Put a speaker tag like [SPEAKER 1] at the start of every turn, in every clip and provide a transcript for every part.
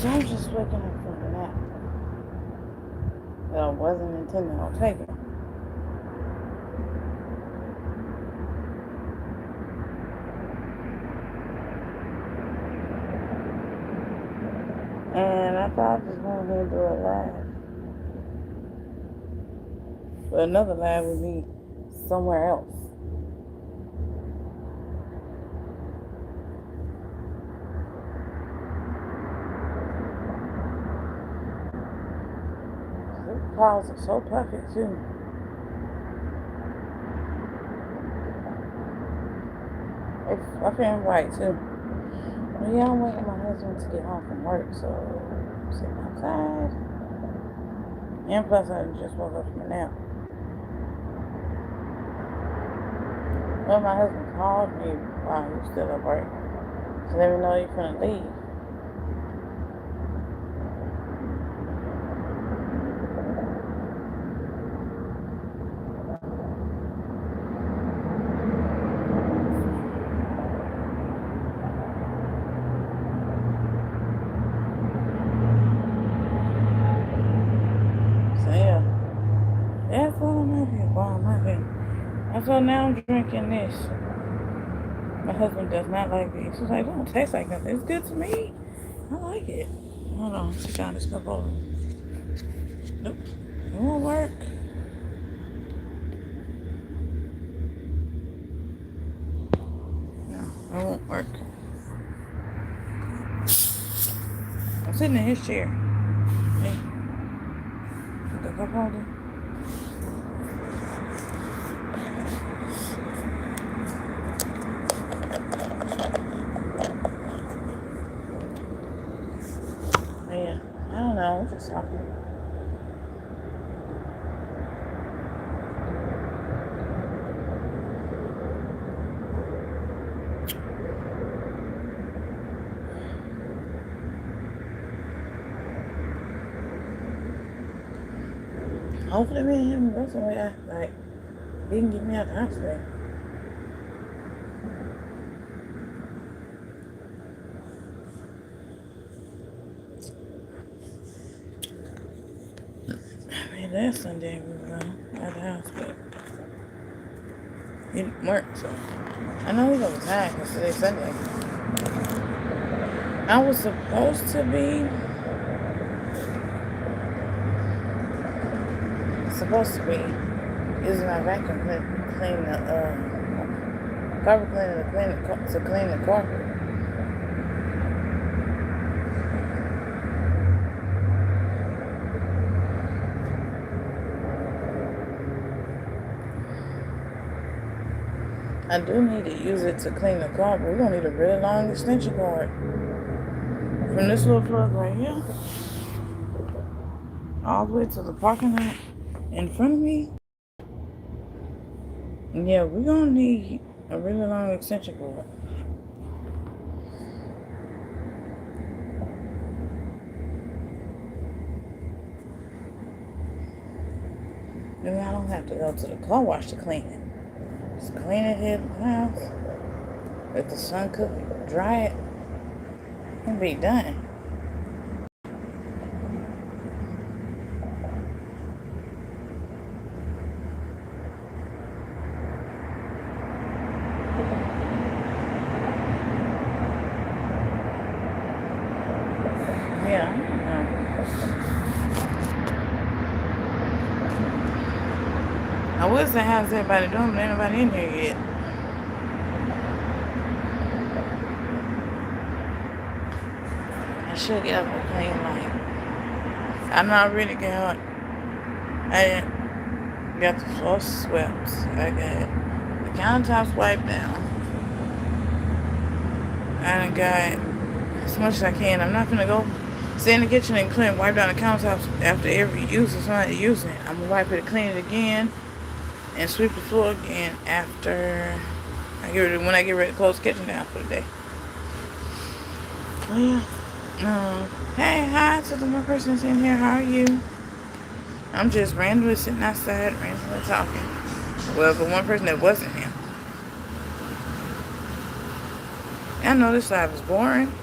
[SPEAKER 1] So I'm just waking up from a nap that I wasn't intending on taking. And I thought I just wanted to do a live. But another live would be somewhere else. These calls are so perfect too. It's fucking white too. But yeah, I'm waiting for my husband to get home from work, so I'm sitting outside. And plus I just woke up from a nap. Well, my husband called me while he was still at work to let me know he's gonna leave. So yeah, that's what I'm having while I'm having. And so now I'm drinking this. My husband does not like these. He's like, don't taste like nothing. It's good to me. I like it. Hold on, sit down this cup over. Nope, it won't work. No, it won't work. I'm sitting in his chair. Hey, the cup holder. Yeah, I don't know. I'm just talking. Hopefully me and him go somewhere. Like, he can get me out the house today. I mean, last Sunday we were out the house, but he didn't work, so I know he's over time because today's Sunday. I was supposed to be using my vacuum to clean the carpet cleaner to clean the carpet. I do need to use it to clean the carpet. We're gonna need a really long extension cord from this little plug right here all the way to the parking lot in front of me. Yeah, we're gonna need a really long extension cord. Then I don't have to go to the car wash to clean it. Just clean it here at the house. Let the sun cook it, dry it, and be done. Yeah, I would say how's everybody doing, but ain't nobody in here yet. I should get up and clean like I'm not really got. I got the floor swept. I got the countertops wiped down. I got as much as I can. I'm not gonna go sit in the kitchen and wipe down the countertops after every use of somebody using it. I'm gonna wipe it, clean it again, and sweep the floor again after when I get ready to close the kitchen down for the day. Oh yeah. Hey, hi to the one person that's in here. How are you? I'm just randomly sitting outside, randomly talking. Well, the one person that wasn't here. I know this life is boring.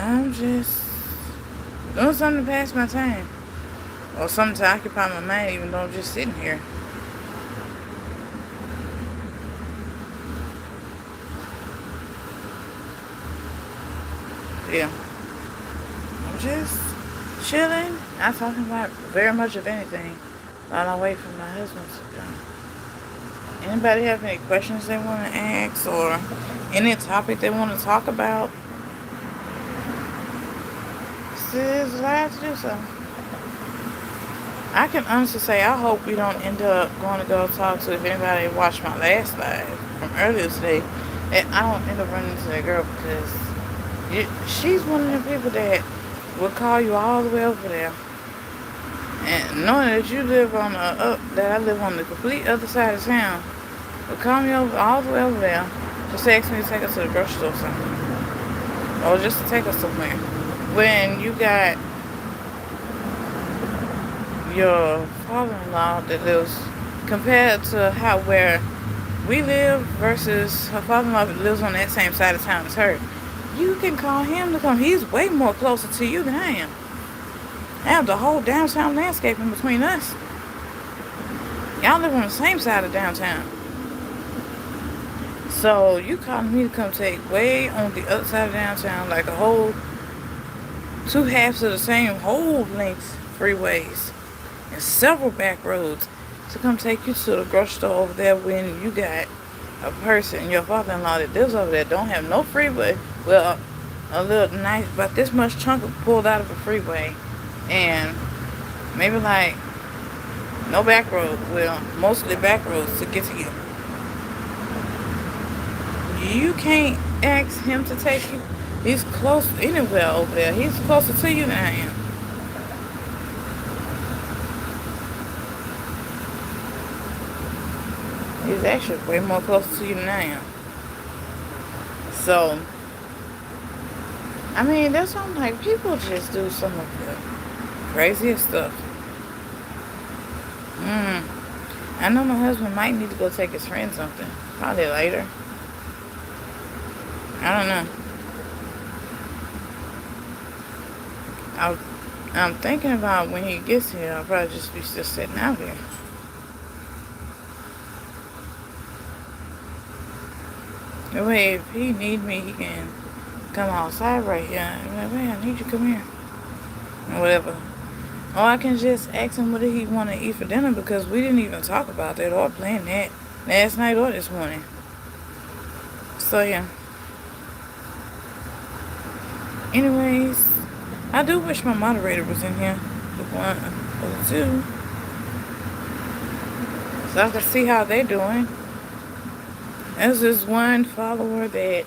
[SPEAKER 1] I'm just doing something to pass my time. Or something to occupy my mind, even though I'm just sitting here. Yeah. I'm just chilling, not talking about very much of anything while I wait for my husband to come. Anybody have any questions they want to ask or any topic they want to talk about? This is allowed to do so. I can honestly say I hope we don't end up going to go talk to, if anybody watched my last live from earlier today, that I don't end up running into that girl, because she's one of the people that will call you all the way over there. And knowing that you live on that I live on the complete other side of town, will call me over all the way over there, just ask me to take her to the grocery store or something. Or just to take her somewhere. When you got your father-in-law that lives, compared to where we live versus her father-in-law that lives on that same side of town as her, you can call him to come. He's way more closer to you than I am. I have the whole downtown landscape in between us. Y'all live on the same side of downtown. So you calling me to come take way on the other side of downtown, like a whole two halves of the same whole length freeways and several back roads to come take you to the grocery store over there, when you got a person, your father-in-law that lives over there, don't have no freeway. Well, a little nice, but this much chunk pulled out of a freeway, and maybe like no back road. Well, mostly back roads to get to you. You can't ask him to take you. He's close anywhere over there. He's closer to you than I am. He's actually way more closer to you than I am. So, I mean, that's what I'm like. People just do some of the craziest stuff. I know my husband might need to go take his friend something. Probably later. I don't know. I'm thinking about when he gets here, I'll probably just be still sitting out here. That way, if he need me, he can come outside right here. I'm like, man, I need you to come here. Or whatever. Or I can just ask him what he want to eat for dinner, because we didn't even talk about that or plan that last night or this morning. So, yeah. Anyways, I do wish my moderator was in here. The one or the two. So I can see how they're doing. There's this one follower that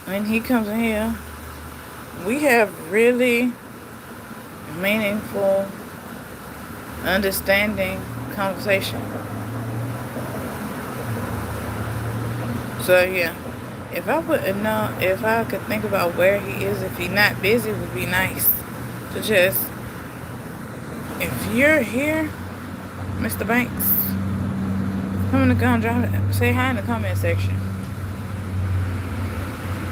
[SPEAKER 1] when he comes in here, we have really meaningful, understanding conversation. So yeah, if I could think about where he is, if he's not busy, it would be nice to just, if you're here, Mr. Banks, come in the comment, say hi in the comment section.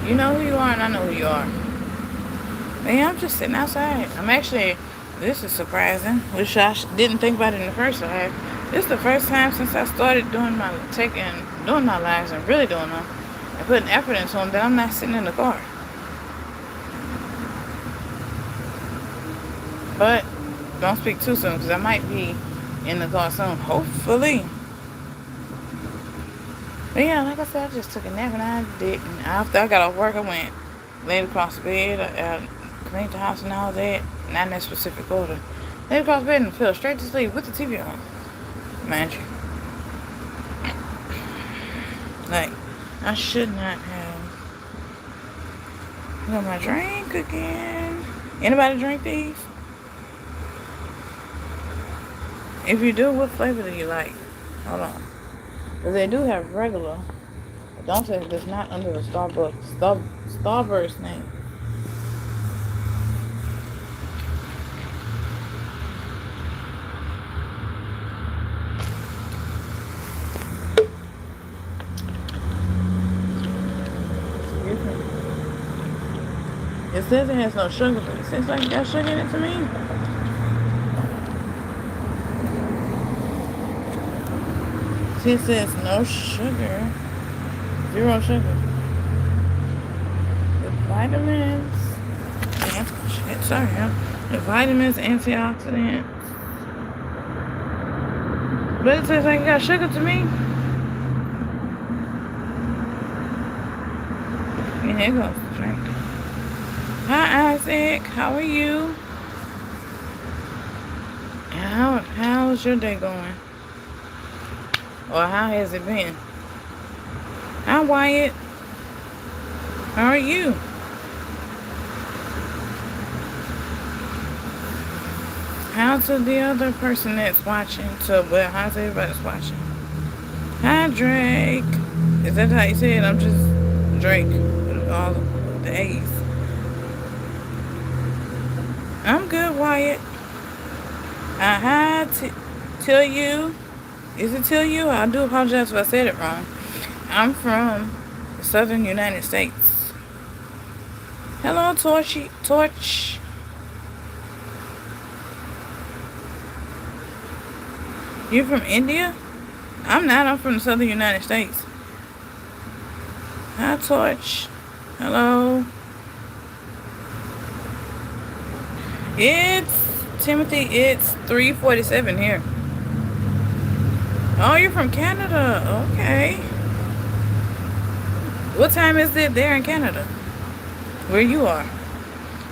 [SPEAKER 1] You know who you are, and I know who you are. Man, I'm just sitting outside. This is surprising, which I didn't think about it in the first live. This is the first time since I started doing my lives and really doing them and putting effort into them, that I'm not sitting in the car. But don't speak too soon, because I might be in the car soon, hopefully. But yeah, like I said, I just took a nap, and I didn't. After I got off work, I went laid across the bed, I cleaned the house and all that, not in that specific order. Laid across the bed and fell straight to sleep with the TV on, mind you. Like, I should not have. Got my drink again. Anybody drink these? If you do, what flavor do you like? Hold on. Because they do have regular. But don't say it's not under the Starburst name. Excuse me. It says it has no sugar, but it seems like it got sugar in it to me. See, it says no sugar. 0 sugar. The vitamins. The vitamins, antioxidants. But it says like it got sugar to me. And here goes the drink. Hi, Isaac. How are you? How's your day going? Or how has it been? Hi, Wyatt. How are you? How's the other person that's watching? How's everybody that's watching? Hi, Drake. Is that how you say it? I'm just Drake with all the A's. I'm good, Wyatt. Hi, Till you. Is it Till you? I do apologize if I said it wrong. I'm from the southern United States. Hello, Torch. You're from India? I'm not. I'm from the southern United States. Hi, Torch. Hello. Timothy, it's 3:47 here. Oh, you're from Canada. Okay. What time is it there in Canada? Where you are?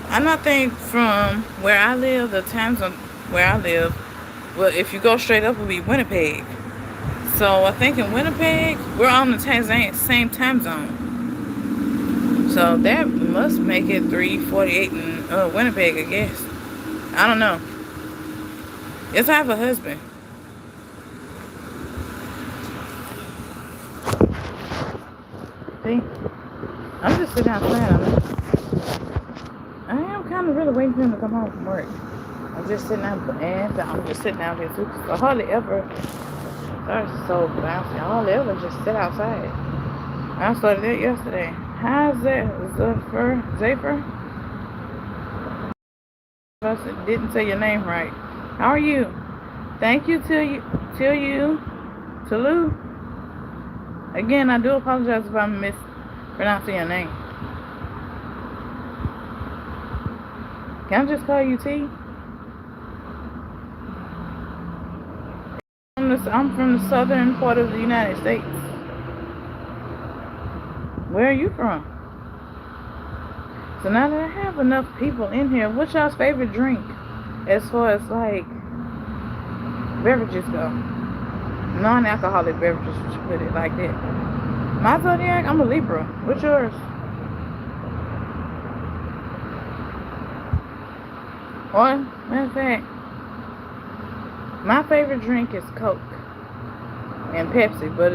[SPEAKER 1] I not think from where I live, the time zone where I live, well, if you go straight up, it will be Winnipeg. So I think in Winnipeg, we're on the same time zone. So that must make it 3:48 in Winnipeg, I guess. I don't know. Yes, I have a husband. See? I'm just sitting outside. I am kind of really waiting for him to come home from work. I'm just sitting out, and I'm just sitting out here too. I hardly ever, that's so bouncy. I hardly ever just sit outside. I started that yesterday. How's that, Zephyr? I didn't say your name right. How are you? Thank you, Tulu. Again, I do apologize if I'm mispronouncing your name. Can I just call you T? I'm from the southern part of the United States. Where are you from? So now that I have enough people in here, what's y'all's favorite drink as far as like beverages go? Non-alcoholic beverages, you should put it like that. My zodiac, I'm a Libra. What's yours? Or, matter of fact, my favorite drink is Coke and Pepsi, but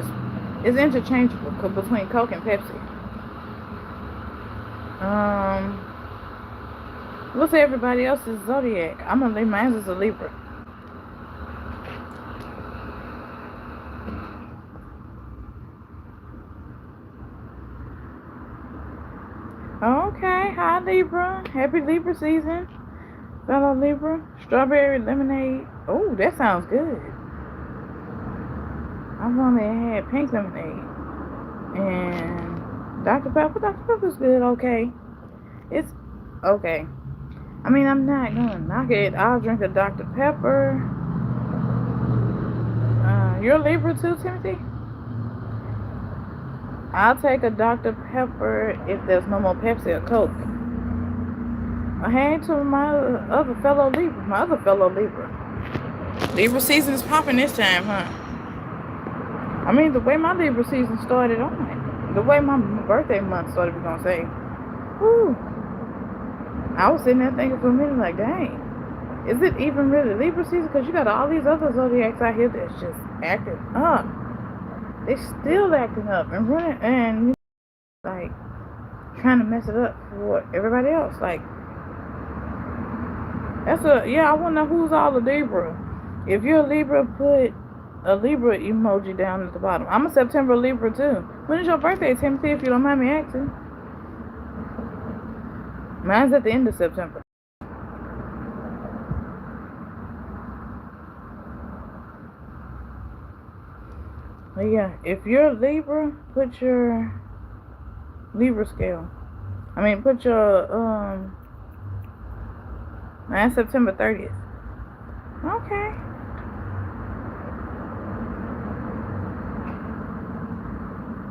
[SPEAKER 1] it's interchangeable between Coke and Pepsi. What's everybody else's zodiac? I'm gonna leave mine as a Libra. Okay, hi Libra. Happy Libra season. Fellow Libra. Strawberry lemonade. Oh, that sounds good. I've only had pink lemonade. And Dr. Pepper. Dr. Pepper's good, okay. It's okay. I mean, I'm not gonna knock it. I'll drink a Dr. Pepper. You're a Libra too, Timothy? I'll take a Dr. Pepper if there's no more Pepsi or Coke. Hey to my other fellow Libra. Libra season is popping this time, huh? I mean, the way my Libra season started on it. The way my birthday month started, we're gonna say. Whew. I was sitting there thinking for a minute, like, dang. Is it even really Libra season? Because you got all these other zodiacs out here that's just acting up. They still acting up and running and like trying to mess it up for everybody else. Like I wanna know who's all a Libra. If you're a Libra, put a Libra emoji down at the bottom. I'm a September Libra too. When is your birthday, Timothy, if you don't mind me asking? Mine's at the end of September. But yeah, if you're a Libra, put your Libra scale. Put your mine's September 30th. Okay.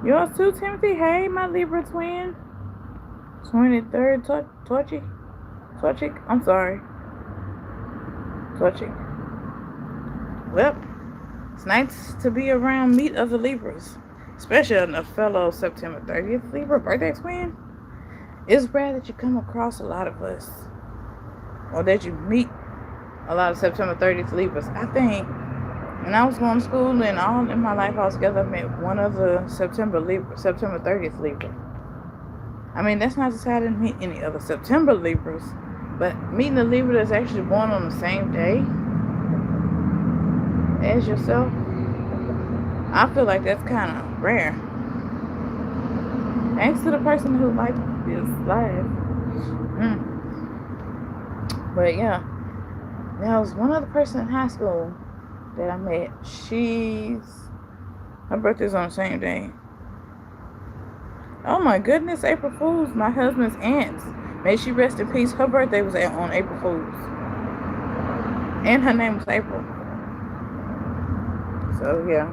[SPEAKER 1] Yours too, Timothy. Hey, my Libra twin. 23rd, Torchic. I'm sorry. Torchic. Well, it's nice to be around meet other Libras, especially a fellow September 30th Libra birthday twin. It's rare that you come across a lot of us, or that you meet a lot of September 30th Libras. I think when I was going to school and all in my life altogether, I met one other September 30th Libra. That's not to say I didn't meet any other September Libras, but meeting a Libra that's actually born on the same day as yourself, I feel like that's kind of rare. Thanks to the person who liked this live. But yeah, there was one other person in high school that I met. Her birthday's on the same day. Oh my goodness, April Fool's, my husband's aunt. May she rest in peace. Her birthday was on April Fool's. And her name was April. So yeah.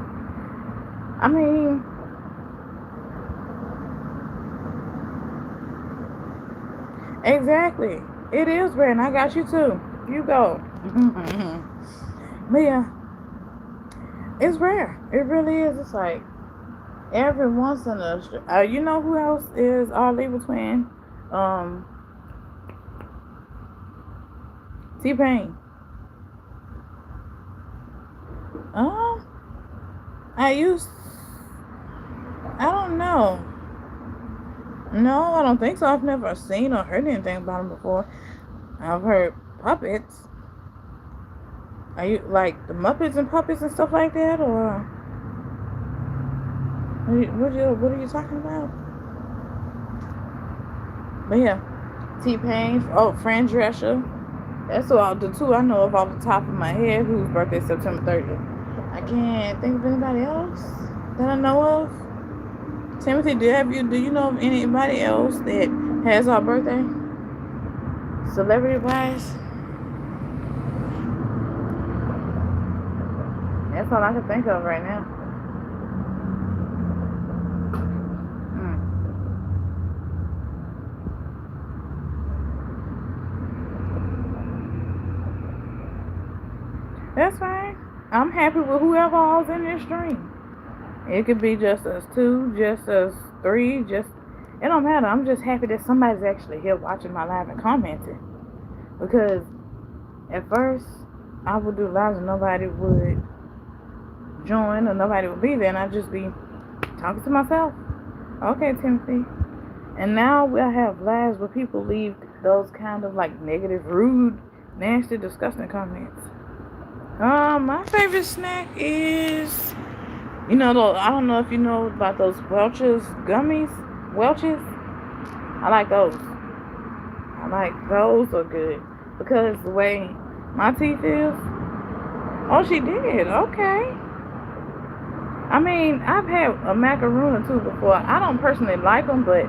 [SPEAKER 1] Exactly. It is rare, and I got you too. You go. But yeah, it's rare. It really is. It's like every once in a... you know who else is our Libra twin? T-Pain. I don't know. No, I don't think so. I've never seen or heard anything about him before. I've heard puppets. Are you like the Muppets and puppets and stuff like that, or what are you talking about? But yeah, T-Pain. Oh, Fran Drescher. That's all the two I know of off the top of my head whose birthday is September 30th. I can't think of anybody else that I know of. Timothy, do you know of anybody else that has our birthday? Celebrity wise? That's all I can think of right now. That's fine. I'm happy with whoever all's in this stream. It could be just us two, just us three, it don't matter. I'm just happy that somebody's actually here watching my live and commenting. Because at first, I would do lives and nobody would join or nobody would be there, and I'd just be talking to myself. Okay, Timothy. And now I have lives where people leave those kind of like negative, rude, nasty, disgusting comments. My favorite snack is... I don't know if you know about those Welch's gummies. Welch's? I like those. Those are good. Because the way my teeth is. Oh, she did. Okay. I've had a macaroon or two before. I don't personally like them, but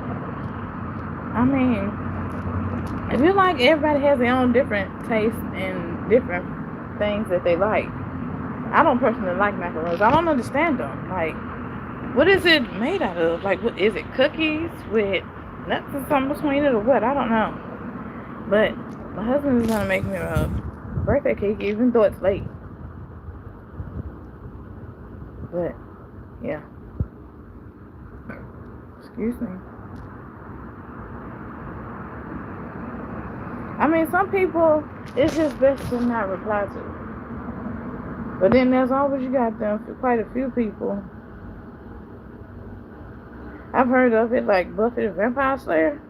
[SPEAKER 1] I feel like everybody has their own different taste and different things that they like. I don't personally like macarons. I don't understand them. Like, what is it made out of? Like, what is it? Cookies with nuts or something between it or what? I don't know. But my husband is gonna make me a birthday cake, even though it's late. But yeah. Excuse me. Some people, it's just best to not reply to. But then there's always, you got them, quite a few people. I've heard of it, like Buffy the Vampire Slayer.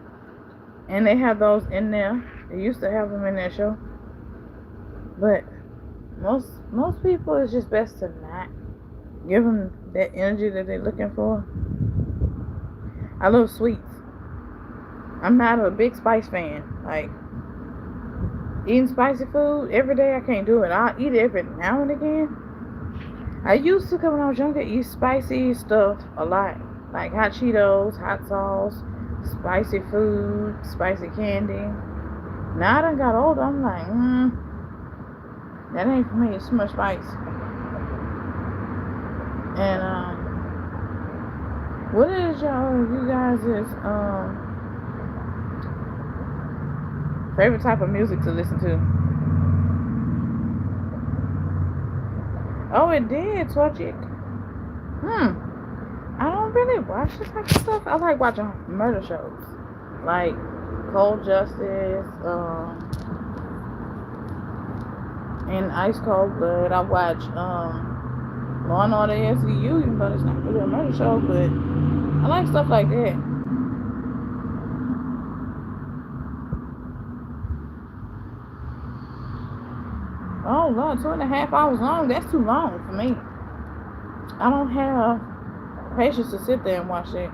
[SPEAKER 1] And they have those in there. They used to have them in their show. But most people, it's just best to not give them that energy that they're looking for. I love sweets. I'm not a big spice fan. Like, eating spicy food every day, I can't do it. I'll eat it every now and again. I used to, when I was younger, eat spicy stuff a lot. Like hot Cheetos, hot sauce, spicy food, spicy candy. Now I done got older, I'm like, that ain't for me. It's too much spice. And, what is you guys' favorite type of music to listen to? Oh, it did, Torchic. I don't really watch this type of stuff. I like watching murder shows, like Cold Justice, and Ice Cold Blood. I watch Law and Order SVU, even though it's not really a murder show, but I like stuff like that. Oh Lord, 2.5 hours long, that's too long for me. I don't have patience to sit there and watch it.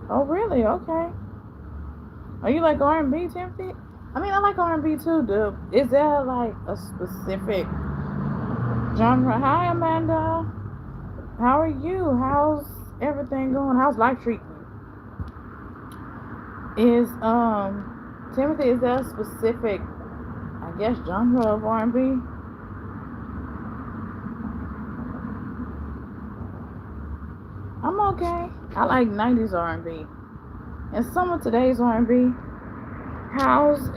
[SPEAKER 1] Oh really? Okay. Are you like R&B, Timothy? I mean, I like R&B too, dude. Is there like a specific genre? Hi, Amanda. How are you? How's everything going? How's life treating you? Is Timothy, is there a specific, I guess, genre of R&B? I'm okay. I like 90s R&B and some of today's R&B. How's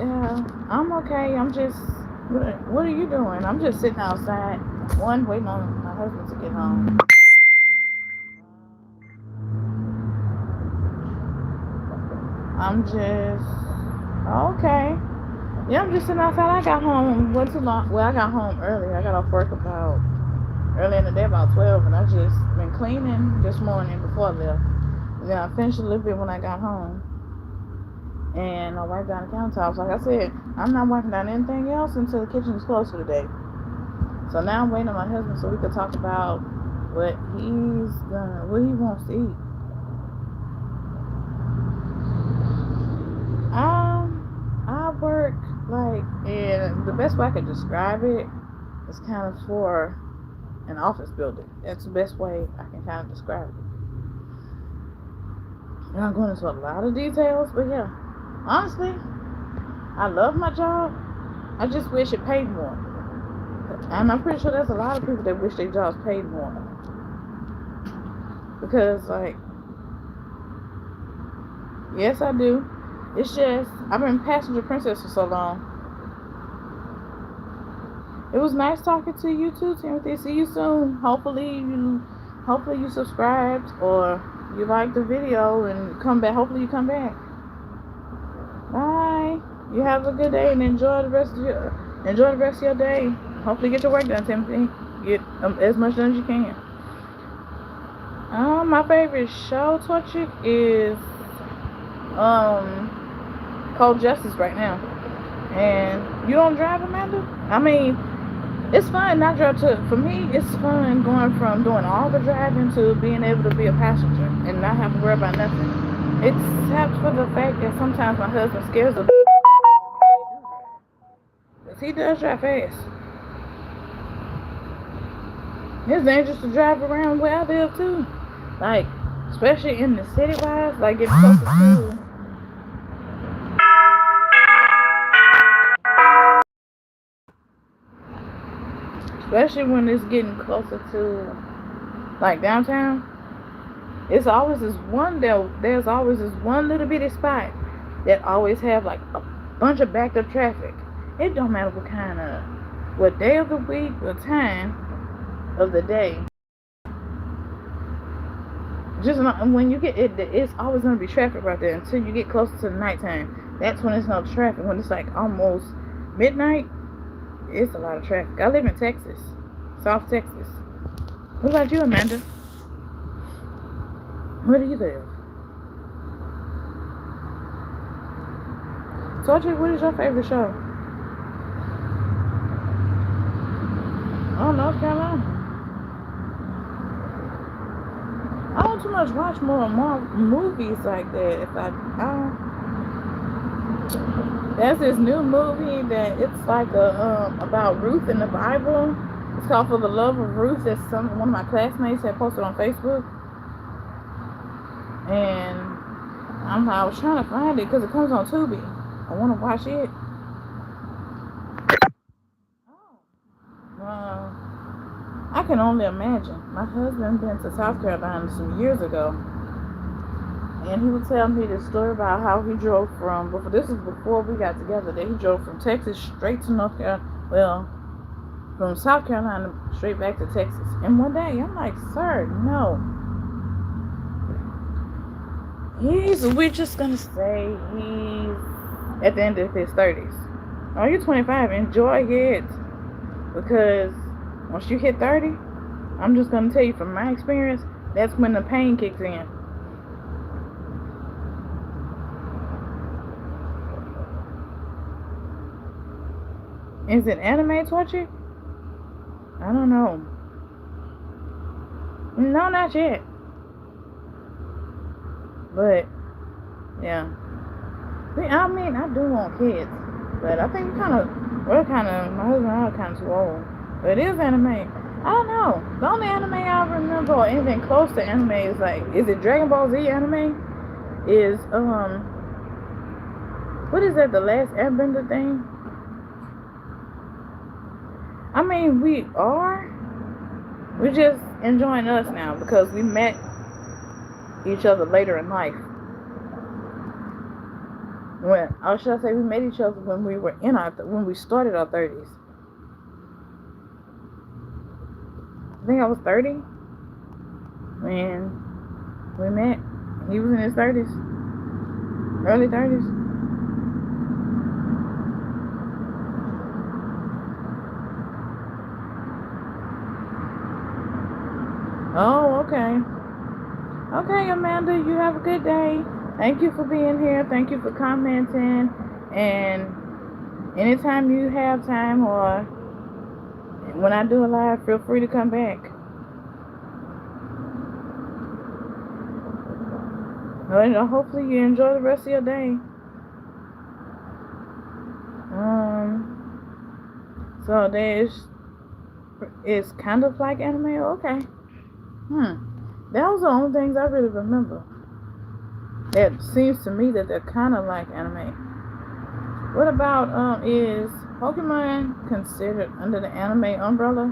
[SPEAKER 1] I'm okay. I'm just, what are you doing? I'm just sitting outside, waiting on my husband to get home. I'm just okay. Yeah, I'm just sitting outside. I got home I got home early. I got off work early in the day, about 12, and I just been cleaning this morning before I left. And then I finished a little bit when I got home. And I wiped down the countertops. Like I said, I'm not wiping down anything else until the kitchen is closed for the day. So now I'm waiting on my husband so we can talk about what he wants to eat. I work and the best way I could describe it is kind of for an office building. That's the best way I can kind of describe it. I'm not going into a lot of details, but yeah, honestly, I love my job. I just wish it paid more. And I'm pretty sure there's a lot of people that wish their jobs paid more. Because, yes, I do. It's just, I've been passenger princess for so long. It was nice talking to you too, Timothy. See you soon. Hopefully you subscribed or you liked the video and come back. Hopefully you come back. Bye. You have a good day and enjoy the rest of your day. Hopefully get your work done, Timothy. Get as much done as you can. My favorite show, Torchic, is Cold Justice right now. And you don't drive, Amanda? I mean, it's fun not drive for me, it's fun going from doing all the driving to being able to be a passenger and not have to worry about nothing. Except for the fact that sometimes my husband scares of because he does drive fast. It's dangerous to drive around where I live too. Like, especially in the city wise, like getting closer to especially when it's getting closer to like downtown. There's always this one little bitty spot that always have like a bunch of backed up traffic. It don't matter what day of the week or time of the day. Just when you get it, it's always gonna be traffic right there until you get closer to the nighttime. That's when it's no traffic. When it's like almost midnight, it's a lot of traffic. I live in Texas, South Texas. What about you, Amanda? Where do you live? Torchic, what is your favorite show? Oh, North Carolina. don't too much watch more movies like that. If there's this new movie that it's like about Ruth in the Bible. It's called For the Love of Ruth. That one of my classmates had posted on Facebook, and I was trying to find it because it comes on Tubi. I want to watch it. I can only imagine. My husband been to South Carolina some years ago, and he would tell me this story about how he drove from, this was before we got together, that he drove from Texas straight to North Carolina, well, from South Carolina straight back to Texas. And one day, I'm like, sir, no. We're just going to say he's at the end of his 30s. Oh, you're 25, enjoy it. Because once you hit 30, I'm just going to tell you from my experience, that's when the pain kicks in. Is it anime torture? I don't know. No, not yet. But, yeah. I mean, I do want kids. But I think my husband and I are kind of too old. But it is anime. I don't know. The only anime I remember or anything close to anime is like, is it Dragon Ball Z anime? Is, what is that, the last Airbender thing? I mean, we're just enjoying us now because we met each other later in life. Or should I say we met each other when we were when we started our 30s. I think I was 30 when we met. He was in his 30s, early 30s. Oh, okay. Okay, Amanda, you have a good day. Thank you for being here. Thank you for commenting. And anytime you have time or when I do a live, feel free to come back. Well, hopefully you enjoy the rest of your day. So it's kind of like anime. Okay. That was the only things I really remember. It seems to me that they're kind of like anime. What about, is Pokemon considered under the anime umbrella?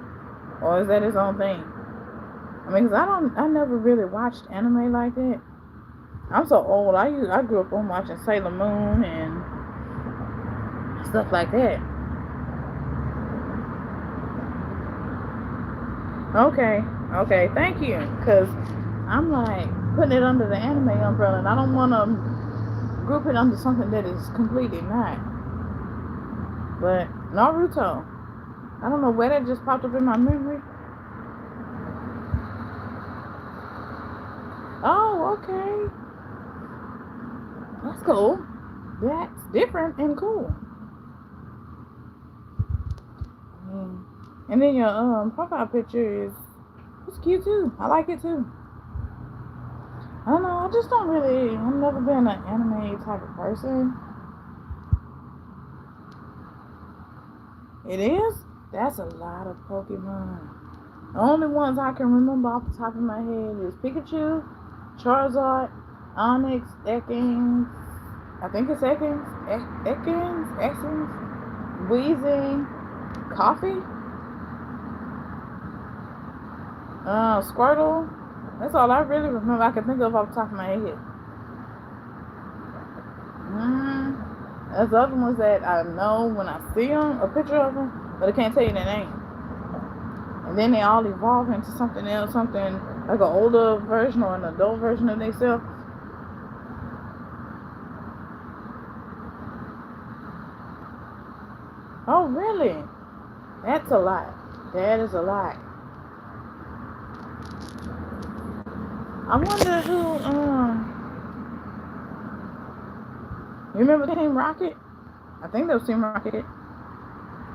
[SPEAKER 1] Or is that his own thing? I mean, because I never really watched anime like that. I'm so old. I grew up on watching Sailor Moon and stuff like that. Okay, thank you. Because I'm like putting it under the anime umbrella, and I don't want to group it under something that is completely not. But Naruto, I don't know where that just popped up in my memory. Oh, okay. That's cool. That's different and cool. And then your profile picture it's cute too. I like it too. I don't know, I've never been an anime type of person. It is? That's a lot of Pokemon. The only ones I can remember off the top of my head is Pikachu, Charizard, Onix, Ekans, I think it's Ekans, Weezing, Coffee, Squirtle. That's all I really remember I can think of off the top of my head. There's other ones that I know when I see them, a picture of them, but I can't tell you their name. And then they all evolve into something else, something like an older version or an adult version of themselves. Oh, really? That's a lot. That is a lot. I wonder who, you remember Team Rocket? I think that was Team Rocket.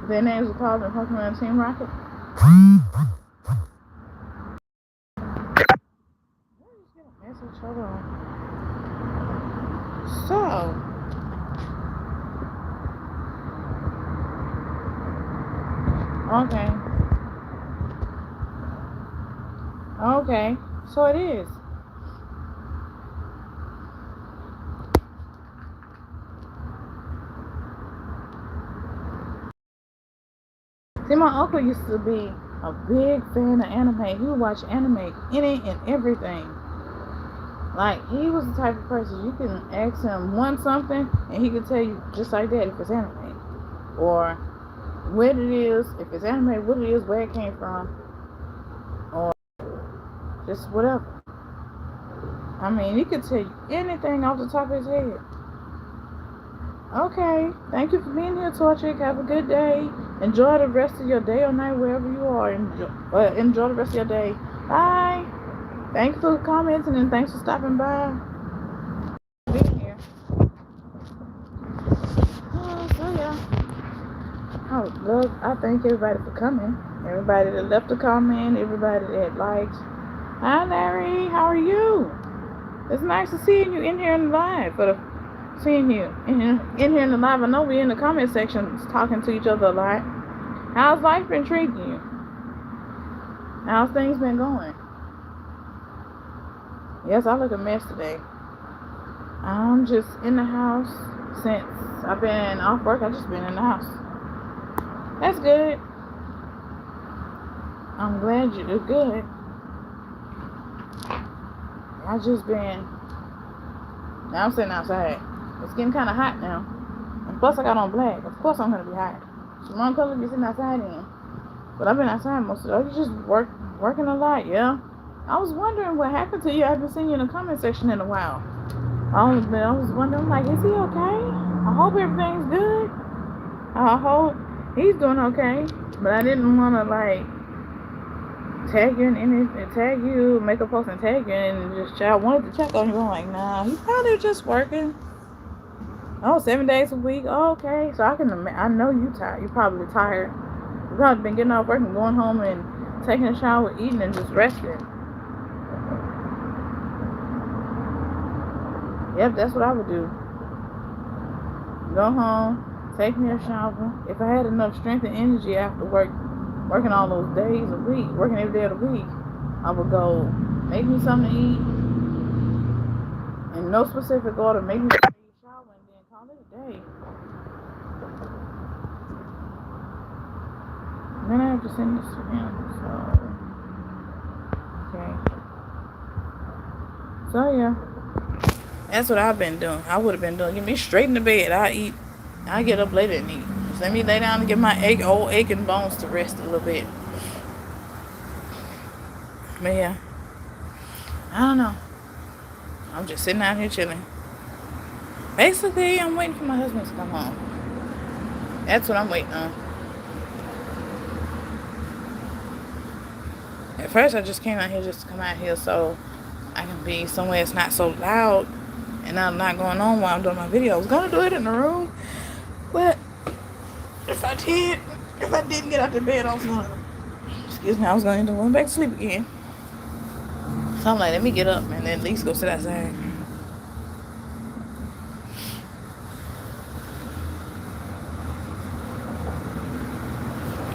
[SPEAKER 1] Their names were called in Pokemon Team Rocket. Where did you get Hold on. So, okay. Okay. So it is. See, my uncle used to be a big fan of anime. He would watch anime, any and everything. Like, he was the type of person you can ask him one something and he could tell you just like that if it's anime. Or what it is, if it's anime, what it is, where it came from, or just whatever. I mean, he could tell you anything off the top of his head. Okay, thank you for being here, Torchic. Have a good day. Enjoy the rest of your day or night, wherever you are. Enjoy the rest of your day. Bye. Thanks for commenting and thanks for stopping by. Being here. So yeah. I thank everybody for coming. Everybody that left a comment, everybody that liked. Hi Larry, how are you? It's nice to see you in here in the live. Seeing you in here in the live. I know we're in the comment section talking to each other a lot. How's life been treating you? How's things been going? Yes, I look a mess today. I'm just in the house since I've been off work. I've just been in the house. That's good. I'm glad you're good. I've just been. Now I'm sitting outside. It's getting kind of hot now. And plus I got on black. Of course I'm going to be hot. So wrong color be sitting outside in. But I've been outside most of the day. You just working a lot, yeah. I was wondering what happened to you. I haven't seen you in the comment section in a while. I was wondering, like, is he okay? I hope everything's good. I hope he's doing okay. But I didn't want to, like, tag you make a post and tag you and just I wanted to check on you. I'm like, nah, he's probably just working. Oh, 7 days a week. Oh, okay. So I know you tired. You're probably tired. You've probably been getting off work and going home and taking a shower, eating, and just resting. Yep, that's what I would do. Go home, take me a shower. If I had enough strength and energy after working all those days a week, working every day of the week, I would go make me something to eat in no specific order, make me a shower, and then call it a day. Then I have to send this to him. So yeah, that's what I've been doing. I would have been doing. Get me straight in the bed. I get up later and eat. Just let me lay down and get my old aching bones to rest a little bit. But yeah, I don't know. I'm just sitting out here chilling. Basically, I'm waiting for my husband to come home. That's what I'm waiting on. At first, I just came out here just to come out here so I can be somewhere it's not so loud and I'm not going on while I'm doing my video. I was going to do it in the room, but if I didn't get out of bed, I was going to end up going back to sleep again. So I'm like, let me get up and at least go sit outside.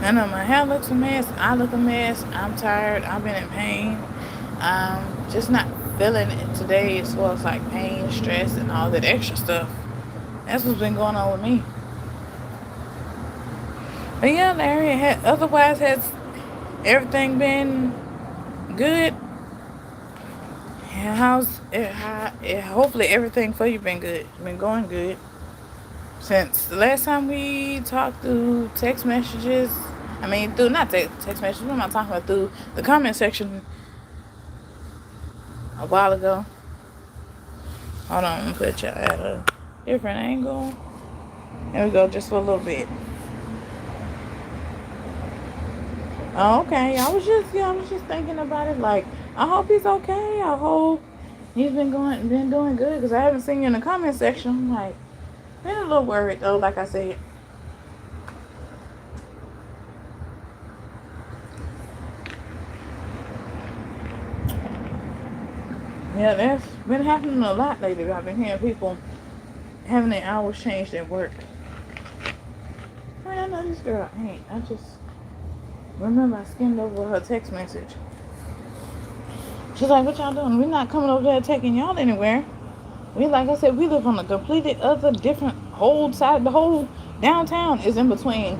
[SPEAKER 1] I know my hair looks a mess. I look a mess. I'm tired. I've been in pain. Just not feeling it today as well as like pain, stress, and all that extra stuff. That's what's been going on with me. But yeah, Larry, otherwise has everything been good? Hopefully everything for you been good. Been going good. Since the last time we talked through text messages. Not text messages. What am I talking about? Through the comment section a while ago. Hold on, I'm going to put you at a different angle. There we go, just for a little bit. Oh, okay. I was just thinking about it. Like, I hope he's okay. I hope he's been doing good. Because I haven't seen you in the comment section. I'm like, been a little worried though, like I said. Yeah, that's been happening a lot lately. I've been hearing people having their hours changed at work. I mean, I know this girl ain't. I just remember I skimmed over her text message. She's like, what y'all doing? We're not coming over there taking y'all anywhere. We, like I said, we live on a completely other, different whole side. The whole downtown is in between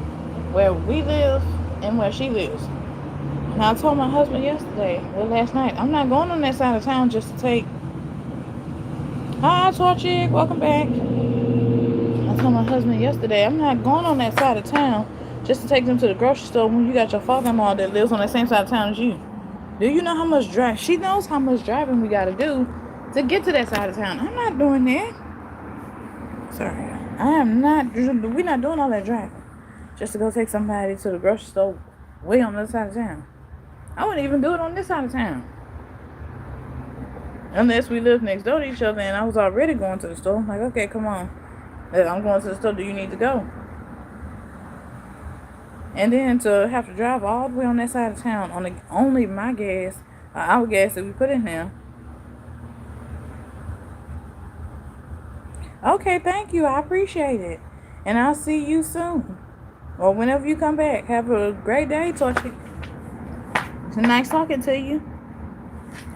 [SPEAKER 1] where we live and where she lives. And I told my husband last night, I'm not going on that side of town just to take. Hi, Toy Chick, welcome back. I told my husband yesterday, I'm not going on that side of town just to take them to the grocery store when you got your father-in-law that lives on the same side of town as you. Do you know how much drive? She knows how much driving we got to do to get to that side of town. I'm not doing that. Sorry. I am not. We're not doing all that driving just to go take somebody to the grocery store way on the other side of town. I wouldn't even do it on this side of town. Unless we live next door to each other and I was already going to the store. I'm like, okay, come on. I'm going to the store. Do you need to go? And then to have to drive all the way on that side of town on only my gas, our gas that we put in there. Okay, thank you. I appreciate it. And I'll see you soon. Or whenever you come back. Have a great day, Torchy. It's nice talking to you.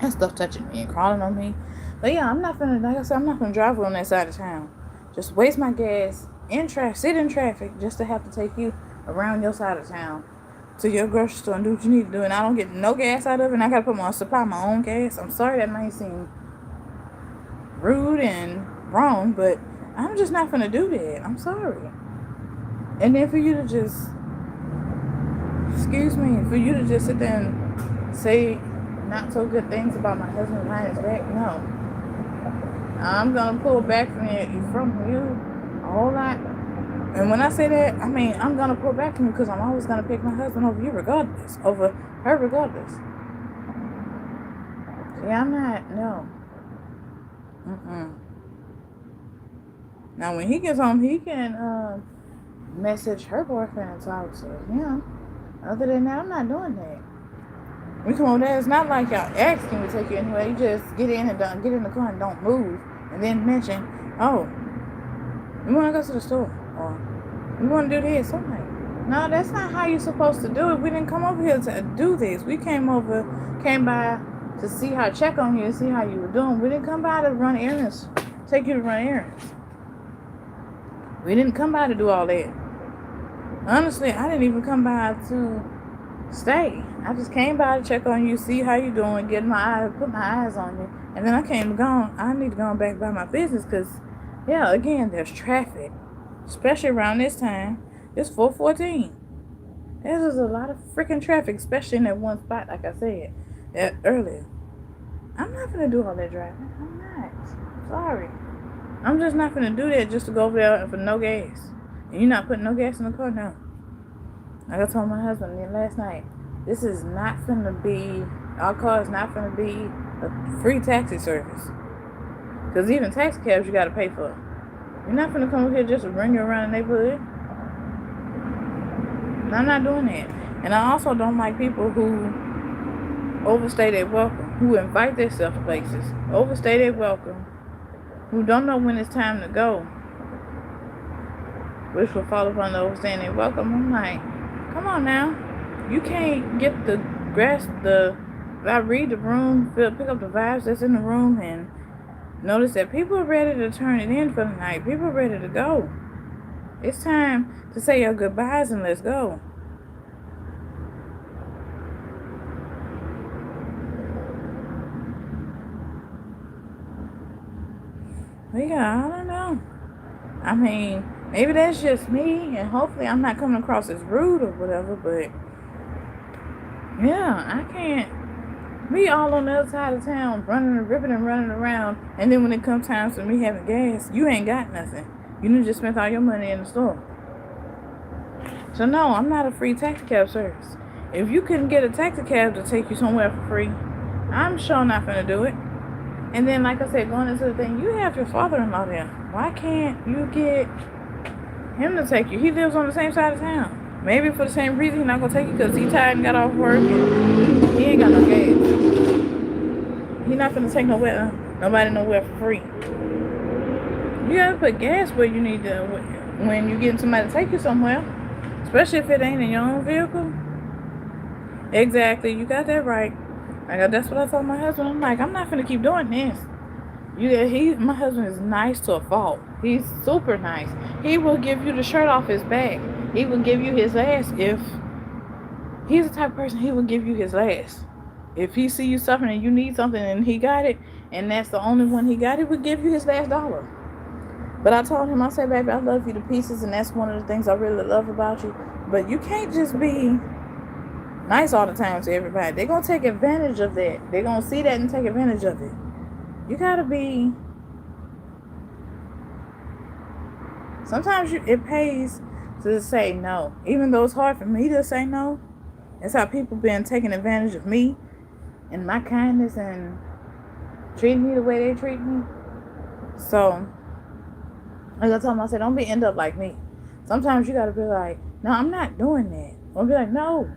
[SPEAKER 1] That stuff touching me and crawling on me. But yeah, I'm not gonna, like I said, I'm not gonna drive on that side of town. Just waste my gas in traffic, sit in traffic just to have to take you around your side of town to your grocery store and do what you need to do. And I don't get no gas out of it and I gotta supply my own gas. I'm sorry that might seem rude and wrong, but I'm just not gonna do that. I'm sorry. And then for you to just, for you to just sit there and say not so good things about my husband behind his back, no. I'm gonna pull back from you a whole lot. And when I say that, I mean I'm gonna pull back from you because I'm always gonna pick my husband over you regardless, over her regardless. Yeah, I'm not, no. Now when he gets home, he can message her boyfriend and talk to him. Other than that, I'm not doing that. We come over there, it's not like y'all asking to take you anywhere. You just get in the car and don't move. And then mention, oh, we want to go to the store. Or we want to do this. I'm like, no, that's not how you're supposed to do it. We didn't come over here to do this. We came by to check on you and see how you were doing. We didn't come by to run errands, take you to run errands. We didn't come by to do all that. Honestly, I didn't even come by to stay. I just came by to check on you, see how you doing, put my eyes on you. And then I need to go back by my business because, yeah, again, there's traffic. Especially around this time. It's 4:14. There's a lot of freaking traffic, especially in that one spot, like I said earlier. I'm not going to do all that driving. I'm not. Sorry. I'm just not going to do that just to go over there for no gas. And you're not putting no gas in the car now. Like I told my husband last night, this is not going to be, our car is not going to be a free taxi service. Because even taxi cabs you got to pay for. You're not going to come over here just to bring you around the neighborhood. I'm not doing that. And I also don't like people who overstay their welcome, who invite themselves to places, overstay their welcome, who don't know when it's time to go, which will fall upon the overstaying their welcome. I'm like, come on now. You can't get I read the room, pick up the vibes that's in the room and notice that people are ready to turn it in for the night. People are ready to go. It's time to say your goodbyes and let's go. But yeah, I don't know. I mean, maybe that's just me, and hopefully I'm not coming across as rude or whatever, but yeah, I can't be all on the other side of town, ripping and running around, and then when it comes time for me having gas, you ain't got nothing. You done just spent all your money in the store. So no, I'm not a free taxi cab service. If you couldn't get a taxi cab to take you somewhere for free, I'm sure not gonna do it. And then, like I said, going into the thing, you have your father-in-law there. Why can't you get him to take you? He lives on the same side of town. Maybe for the same reason he's not going to take you because he tired and got off work and he ain't got no gas. He not gonna take nobody nowhere for free. You gotta put gas where you need to when you getting somebody to take you somewhere, especially if it ain't in your own vehicle. Exactly, you got that right. That's what I told my husband. I'm like, I'm not gonna keep doing this. My husband is nice to a fault. He's super nice. He will give you the shirt off his back. He will give you his ass if he's the type of person. He will give you his last. If he see you suffering and you need something and he got it, and that's the only one he got, he would give you his last dollar. But I told him, I said, baby, I love you to pieces, and that's one of the things I really love about you. But you can't just be nice all the time to everybody. They're going to take advantage of that. They're going to see that and take advantage of it. You got to be... Sometimes it pays to say no. Even though it's hard for me to say no. That's how people been taking advantage of me and my kindness and treating me the way they treat me. So, as I told him, I said, don't end up like me. Sometimes you got to be like, no, I'm not doing that. Or be like, no,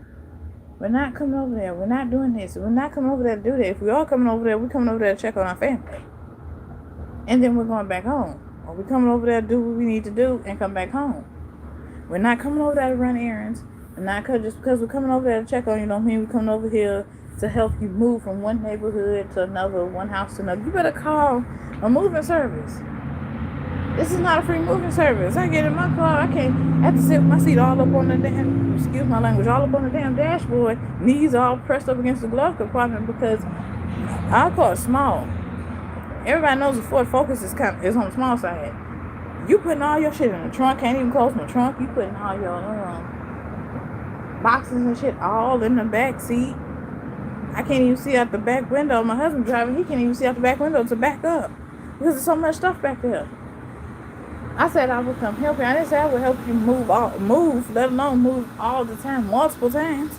[SPEAKER 1] we're not coming over there. We're not doing this. We're not coming over there to do that. If we are coming over there, we're coming over there to check on our family. And then we're going back home. Or we're coming over there to do what we need to do and come back home. We're not coming over there to run errands. And not just because we're coming over there to check on you don't mean we're coming over here to help you move from one neighborhood to another, one house to another. You better call a moving service. This is not a free moving service. I get in my car, I have to sit with my seat all up on the damn, excuse my language, all up on the damn dashboard, knees all pressed up against the glove compartment because our car is small. Everybody knows the Ford Focus is on the small side. You putting all your shit in the trunk, can't even close my trunk. You putting all your boxes and shit all in the back seat. I can't even see out the back window. My husband driving, he can't even see out the back window to back up because there's so much stuff back there. I said I would come help you. I didn't say I would help you move, let alone move all the time, multiple times.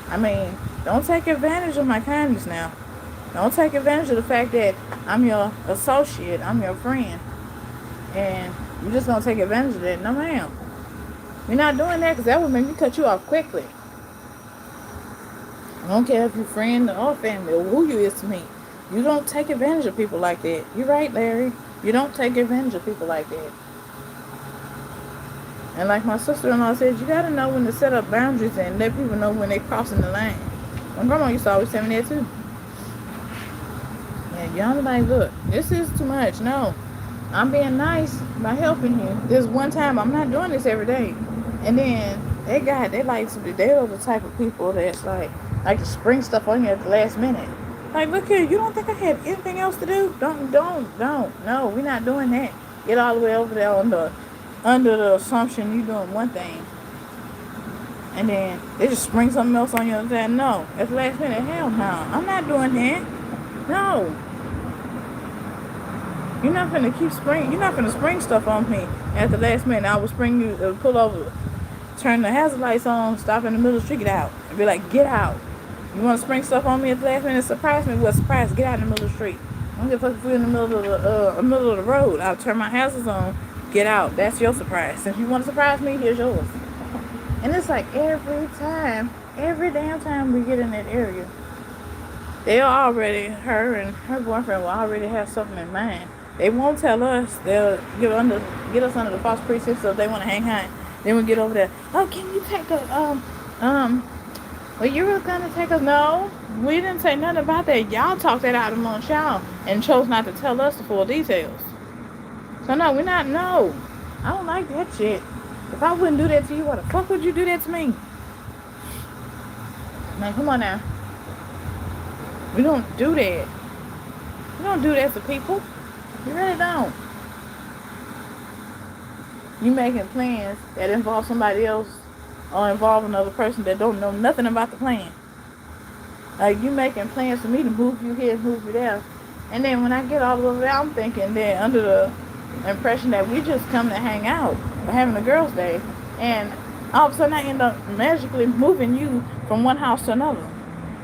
[SPEAKER 1] I mean, don't take advantage of my kindness now. Don't take advantage of the fact that I'm your associate, I'm your friend, and you're just going to take advantage of that. No, ma'am. We're not doing that because that would make me cut you off quickly. I don't care if you're friend or family or who you is to me. You don't take advantage of people like that. You're right, Larry. You don't take advantage of people like that. And like my sister-in-law said, you got to know when to set up boundaries and let people know when they're crossing the line. My grandma used to always tell me that too. And y'all like, look, this is too much. No, I'm being nice by helping you. This one time, I'm not doing this every day. And then they're the type of people that's like to spring stuff on you at the last minute. Like, look here, you don't think I had anything else to do? Don't. No, we're not doing that. Get all the way over there under the assumption you're doing one thing. And then they just spring something else on you and say, no, at the last minute, hell no. I'm not doing that. No. You're not going to spring stuff on me at the last minute. I will spring you, pull over, turn the hazard lights on, stop in the middle of the street, get out. And be like, get out. You want to spring stuff on me at the last minute? Surprise me. Well, surprise. Get out in the middle of the street. I'm going to fuck you in the middle of the road. I'll turn my hazards on. Get out. That's your surprise. If you want to surprise me, here's yours. And it's like every damn time we get in that area, her and her boyfriend will already have something in mind. They won't tell us. They'll get us under the false pretense of they want to hang high. Then we get over there. Oh, can you take well, you were going to take us? No, we didn't say nothing about that. Y'all talked that out amongst y'all and chose not to tell us the full details. So, no, we're not, no. I don't like that shit. If I wouldn't do that to you, why the fuck would you do that to me? Now, come on now. We don't do that. We don't do that to people. We really don't. You making plans that involve somebody else or involve another person that don't know nothing about the plan. Like, you making plans for me to move you here, move you there. And then when I get all over there, I'm thinking that under the impression that we just come to hang out or having a girls' day. And all of a sudden I end up magically moving you from one house to another.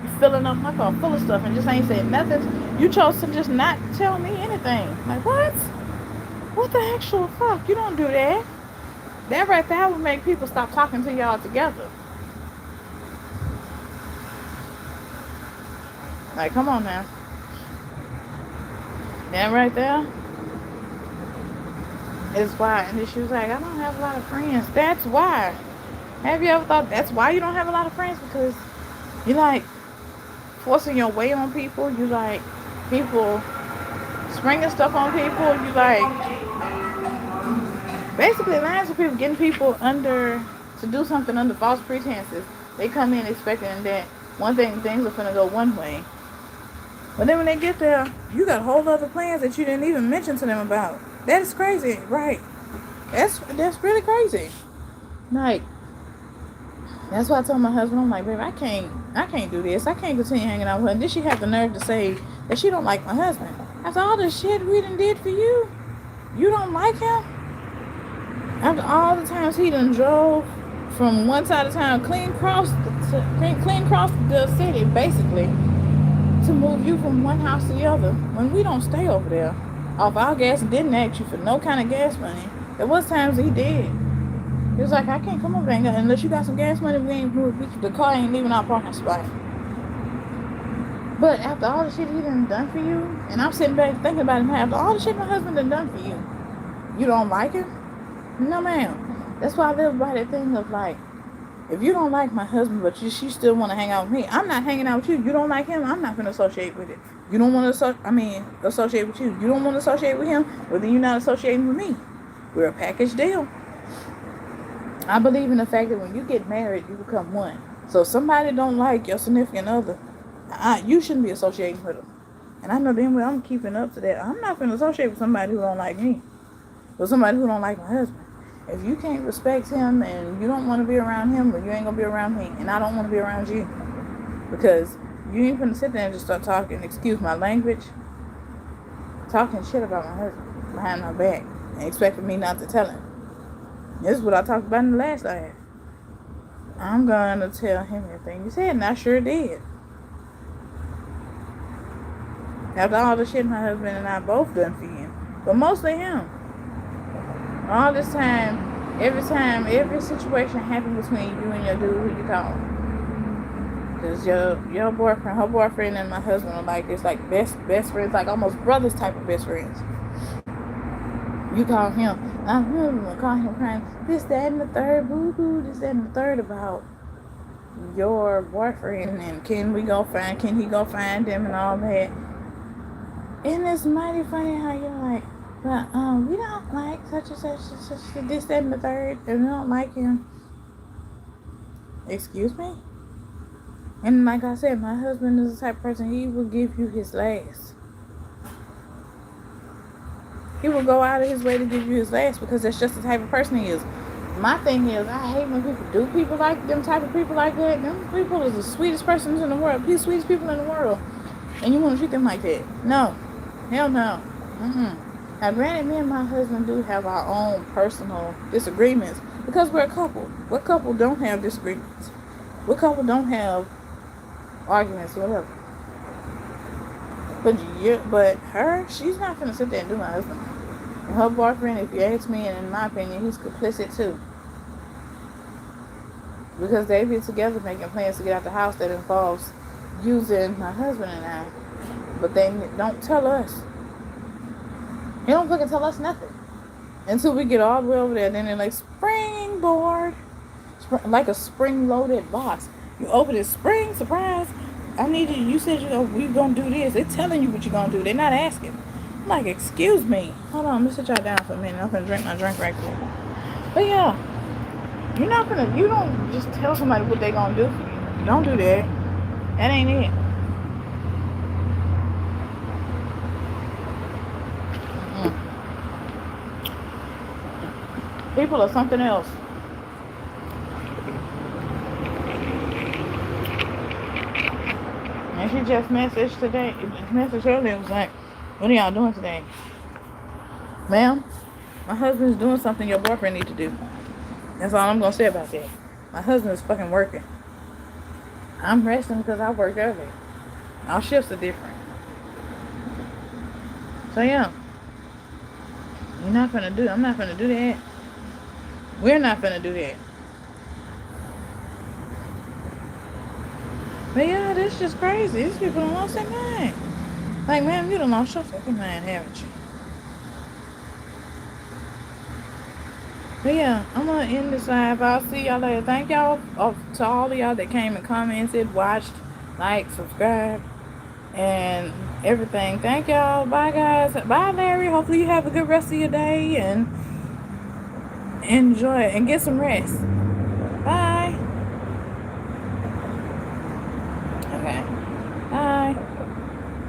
[SPEAKER 1] You filling up my car full of stuff and just ain't saying nothing. You chose to just not tell me anything. Like, what? What the actual fuck? You don't do that. That right there would make people stop talking to y'all together. Like, come on now. That right there is why. And then she was like, I don't have a lot of friends. That's why. Have you ever thought that's why you don't have a lot of friends? Because you like forcing your way on people. You like people springing stuff on people. You like basically lying to people, getting people under to do something under false pretenses. They come in expecting that one thing things are gonna go one way, but then when they get there, you got whole other plans that you didn't even mention to them about. That is crazy, right? That's really crazy. Like that's why I told my husband, I'm like, baby, I can't do this. I can't continue hanging out with her. And then she had the nerve to say that she don't like my husband. After all the shit we done did for you, you don't like him? After all the times he done drove from one side of town, clean cross the city, basically, to move you from one house to the other. When we don't stay over there, off our gas and didn't ask you for no kind of gas money. There was times he did. He was like, I can't come over there unless you got some gas money. The car ain't leaving our parking spot. But after all the shit he done for you, and I'm sitting back thinking about him, after all the shit my husband done for you, you don't like him? No, ma'am. That's why I live by that thing of like, if you don't like my husband, but she still want to hang out with me, I'm not hanging out with you. You don't like him, I'm not going to associate with it. You don't want to associate with you. You don't want to associate with him, well then you're not associating with me. We're a package deal. I believe in the fact that when you get married, you become one. So if somebody don't like your significant other, you shouldn't be associating with them. And I know then I'm keeping up to that. I'm not going to associate with somebody who don't like me. With somebody who don't like my husband. If you can't respect him and you don't want to be around him, or you ain't going to be around me, and I don't want to be around you. Because you ain't going to sit there and just start talking, excuse my language, talking shit about my husband behind my back and expecting me not to tell him. This is what I talked about in the last ad. I'm going to tell him everything you said, and I sure did. After all the shit my husband and I both done for him. But mostly him. All this time, every situation happened between you and your dude who you call. Because your boyfriend, her boyfriend and my husband are like this, like best friends, like almost brothers type of best friends. You call him, I'm gonna call him crying, this, that, and the third, boo-boo, this, that, and the third about your boyfriend, and can he go find him and all that. And it's mighty funny how you're like, but we don't like such and such, this, that, and the third, and we don't like him. Excuse me? And like I said, my husband is the type of person, he will give you his last. He will go out of his way to give you his last because that's just the type of person he is. My thing is, I hate when people do people like them type of people like that. Them people are the sweetest persons in the world, the sweetest people in the world, and you want to treat them like that? No, hell no. Now, granted, me and my husband do have our own personal disagreements because we're a couple. What couple don't have disagreements? What couple don't have arguments, whatever? But her, she's not gonna sit there and do my husband. And her boyfriend, if you ask me, and in my opinion, he's complicit too. Because they be together making plans to get out the house that involves using my husband and I. But they don't tell us. They don't fucking tell us nothing. Until we get all the way over there, then they're like, springboard. Like a spring-loaded box. You open it, spring, surprise. I need you. You said we're going to do this. They're telling you what you're going to do. They're not asking. I'm like, excuse me. Hold on, let me sit y'all down for a minute. I'm going to drink my drink right quick. But yeah, you don't just tell somebody what they're going to do for you. Don't do that. That ain't it. People are something else. And she just messaged earlier, was like, what are y'all doing today? Ma'am, my husband's doing something your boyfriend needs to do. That's all I'm going to say about that. My husband is fucking working. I'm resting because I worked early. Our shifts are different. So yeah. I'm not going to do that. We're not going to do that. But yeah, this just crazy. These people don't lost their mind. Like, ma'am, you done lost your fucking mind, haven't you? But yeah, I'm gonna end this live. I'll see y'all later. Thank y'all to all of y'all that came and commented, watched, liked, subscribed, and everything. Thank y'all. Bye, guys. Bye, Larry. Hopefully you have a good rest of your day and enjoy it and get some rest.